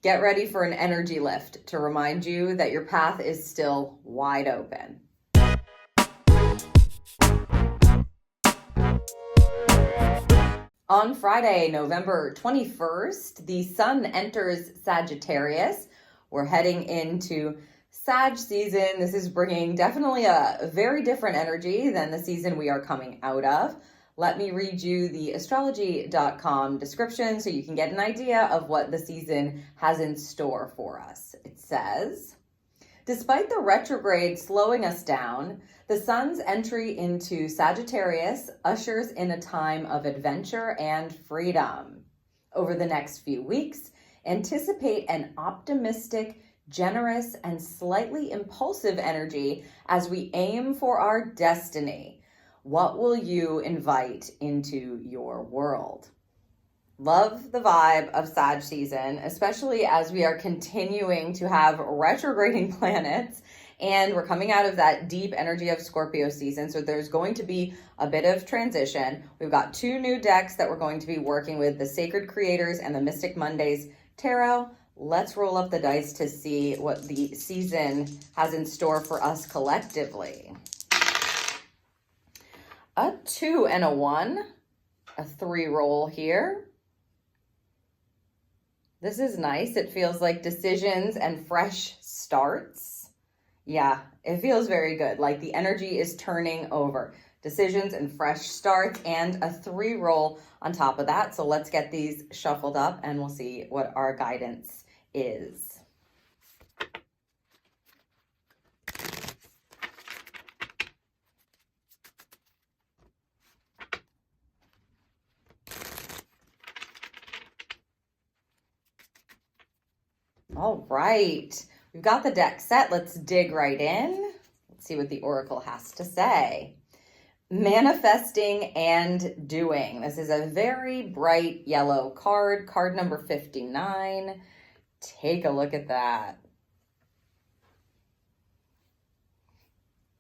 Get ready for an energy lift to remind you that your path is still wide open. On Friday, November 21st, the sun enters Sagittarius. We're heading into Sag season. This is bringing definitely a very different energy than the season we are coming out of. Let me read you the astrology.com description so you can get an idea of what the season has in store for us. It says, despite the retrograde slowing us down, the sun's entry into Sagittarius ushers in a time of adventure and freedom. Over the next few weeks, anticipate an optimistic, generous, and slightly impulsive energy as we aim for our destiny. What will you invite into your world? Love the vibe of Sag season, especially as we are continuing to have retrograding planets and we're coming out of that deep energy of Scorpio season. So there's going to be a bit of transition. We've got two new decks that we're going to be working with, the Sacred Creators and the Mystic Mondays Tarot. Let's roll up the dice to see what the season has in store for us collectively. A 2 and a 1, a 3 roll here. This is nice. It feels like decisions and fresh starts. Yeah, it feels very good. Like the energy is turning over. Decisions and fresh starts, and a 3 roll on top of that. So let's get these shuffled up and we'll see what our guidance is. All right, we've got the deck set. Let's dig right in. Let's see what the Oracle has to say. Manifesting and doing. This is a very bright yellow card, card number 59. Take a look at that.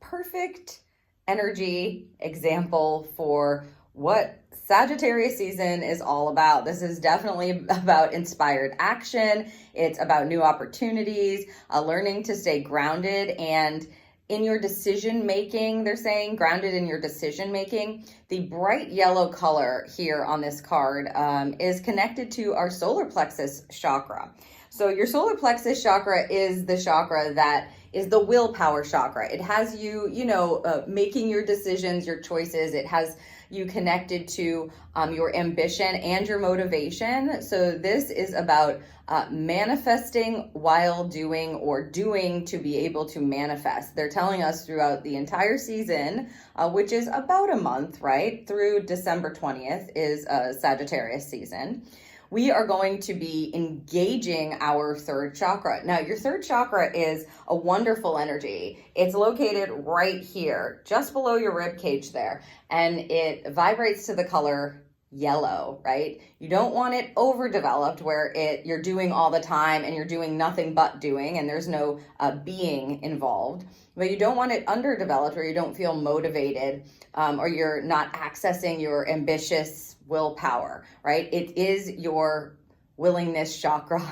Perfect energy example for what Sagittarius season is all about. This is definitely about inspired action. It's about new opportunities, learning to stay grounded and in your decision making. They're saying grounded in your decision making. The bright yellow color here on this card is connected to our solar plexus chakra. So your solar plexus chakra is the chakra that is the willpower chakra. It has you, making your decisions, your choices. It has you connected to your ambition and your motivation. So this is about manifesting while doing, or doing to be able to manifest. They're telling us throughout the entire season, which is about a month, right? Through December 20th is Sagittarius season. We are going to be engaging our third chakra. Now, your third chakra is a wonderful energy. It's located right here, just below your rib cage there, and it vibrates to the color yellow, right? You don't want it overdeveloped where you're doing all the time and you're doing nothing but doing and there's no being involved. But you don't want it underdeveloped where you don't feel motivated or you're not accessing your ambitious willpower, right? It is your willingness chakra,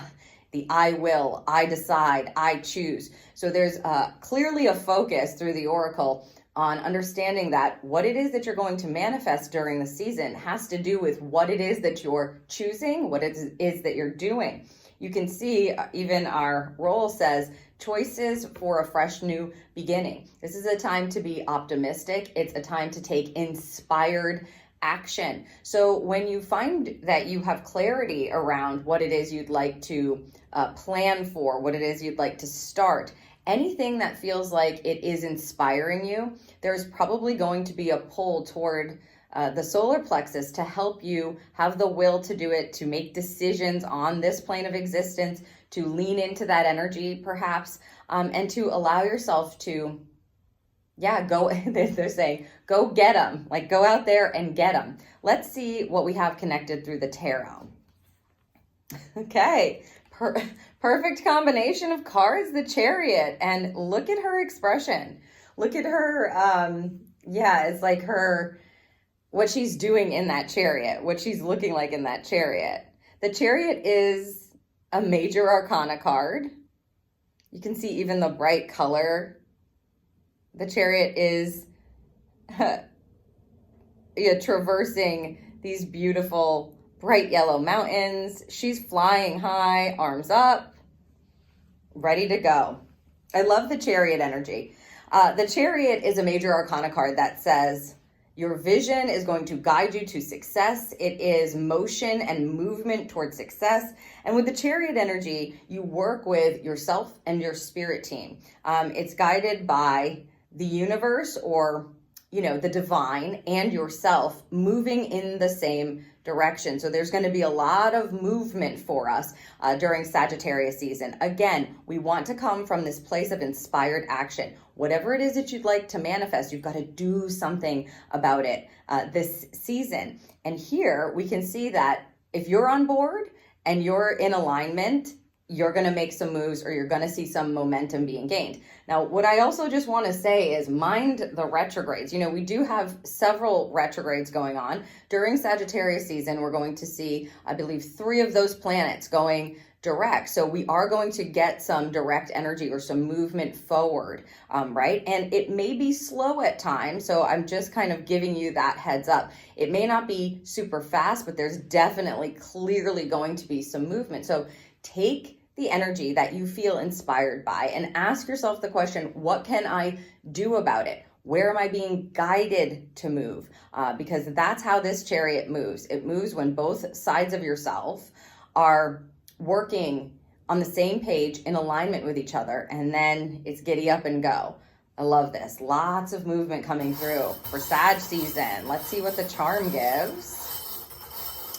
the I will, I decide, I choose. So there's clearly a focus through the Oracle on understanding that what it is that you're going to manifest during the season has to do with what it is that you're choosing, what it is that you're doing. You can see even our roll says choices for a fresh new beginning. This is a time to be optimistic. It's a time to take inspired action. So when you find that you have clarity around what it is you'd like to plan for, what it is you'd like to start, anything that feels like it is inspiring you, there's probably going to be a pull toward the solar plexus to help you have the will to do it, to make decisions on this plane of existence, to lean into that energy perhaps, and to allow yourself to go, they're saying, go get them, like go out there and get them. Let's see what we have connected through the tarot. Okay, perfect combination of cards, the Chariot, and look at her expression. Look at her, it's like what she's doing in that chariot, what she's looking like in that chariot. The Chariot is a major arcana card. You can see even the bright color. The Chariot is traversing these beautiful bright yellow mountains. She's flying high, arms up, ready to go. I love the Chariot energy. The Chariot is a major arcana card that says your vision is going to guide you to success. It is motion and movement towards success. And with the Chariot energy, you work with yourself and your spirit team. It's guided by the universe, or the divine, and yourself moving in the same direction. So there's going to be a lot of movement for us during Sagittarius season. Again, we want to come from this place of inspired action. Whatever it is that you'd like to manifest, you've got to do something about it this season. And here we can see that if you're on board and you're in alignment, you're going to make some moves, or you're going to see some momentum being gained. Now, what I also just want to say is mind the retrogrades. We do have several retrogrades going on. During Sagittarius season, we're going to see, I believe, 3 of those planets going direct. So we are going to get some direct energy or some movement forward, right? And it may be slow at times. So I'm just kind of giving you that heads up. It may not be super fast, but there's definitely clearly going to be some movement. So take the energy that you feel inspired by and ask yourself the question, what can I do about it? Where am I being guided to move? Because that's how this Chariot moves. It moves when both sides of yourself are working on the same page in alignment with each other, and then it's giddy up and go. I love this. Lots of movement coming through for Sag season. Let's see what the charm gives.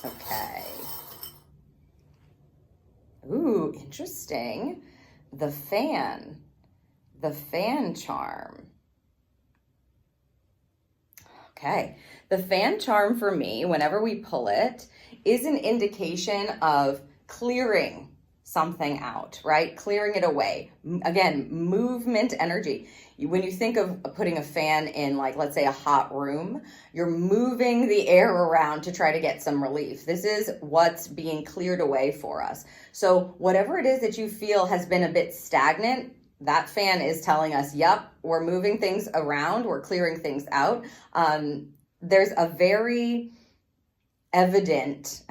Okay. Ooh, interesting. The fan charm. Okay. The fan charm for me, whenever we pull it, is an indication of clearing something out, right? Clearing it away. Again, movement energy. When you think of putting a fan in, like, let's say a hot room, you're moving the air around to try to get some relief. This is what's being cleared away for us. So whatever it is that you feel has been a bit stagnant, that fan is telling us, yep, we're moving things around, we're clearing things out. There's a very evident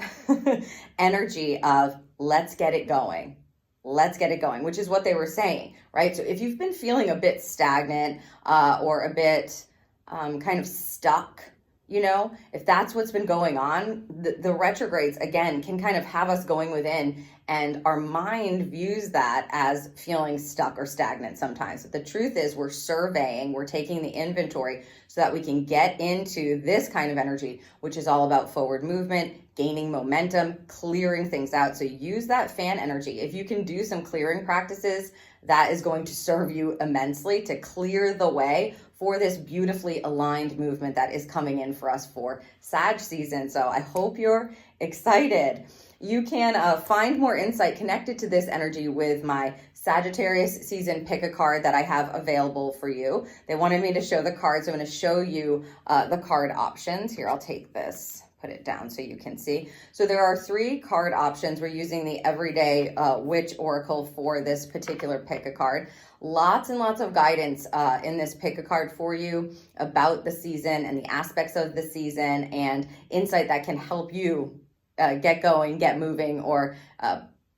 energy of let's get it going. Let's get it going, which is what they were saying, right? So if you've been feeling a bit stagnant or a bit kind of stuck, if that's what's been going on, the retrogrades, again, can kind of have us going within, and our mind views that as feeling stuck or stagnant sometimes. But the truth is we're surveying, we're taking the inventory so that we can get into this kind of energy, which is all about forward movement, gaining momentum, clearing things out. So use that fan energy. If you can do some clearing practices, that is going to serve you immensely to clear the way for this beautifully aligned movement that is coming in for us for Sag season. So I hope you're excited. You can find more insight connected to this energy with my Sagittarius season pick a card that I have available for you. They wanted me to show the cards. So I'm going to show you the card options. Here, I'll take this, put it down so you can see. So there are 3 card options. We're using the Everyday Witch Oracle for this particular pick a card. Lots and lots of guidance in this pick a card for you about the season and the aspects of the season, and insight that can help you get going, get moving, or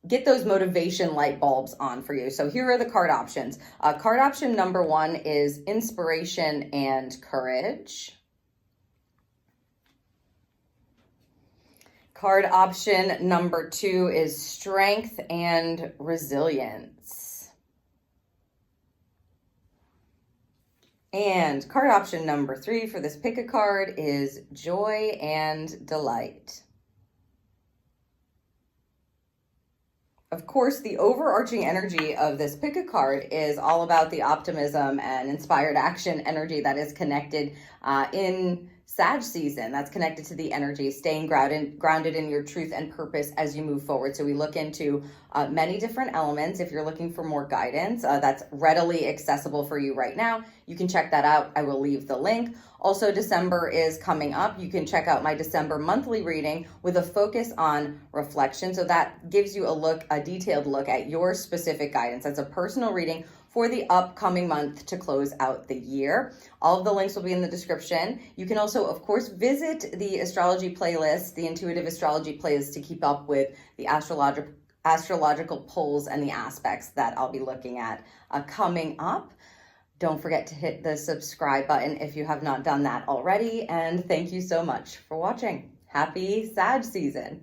get those motivation light bulbs on for you. So here are the card options. Card option number 1 is inspiration and courage. Card option number 2 is strength and resilience. And card option number 3 for this pick a card is joy and delight. Of course, the overarching energy of this pick a card is all about the optimism and inspired action energy that is connected in Sag season. That's connected to the energy, staying grounded in your truth and purpose as you move forward. So we look into many different elements. If you're looking for more guidance, that's readily accessible for you right now. You can check that out. I will leave the link. Also, December is coming up. You can check out my December monthly reading with a focus on reflection. So that gives you a detailed look at your specific guidance. That's a personal reading for the upcoming month to close out the year. All of the links will be in the description. You can also, of course, visit the astrology playlist, the intuitive astrology playlist, to keep up with the astrological polls and the aspects that I'll be looking at coming up. Don't forget to hit the subscribe button if you have not done that already. And thank you so much for watching. Happy Sag season.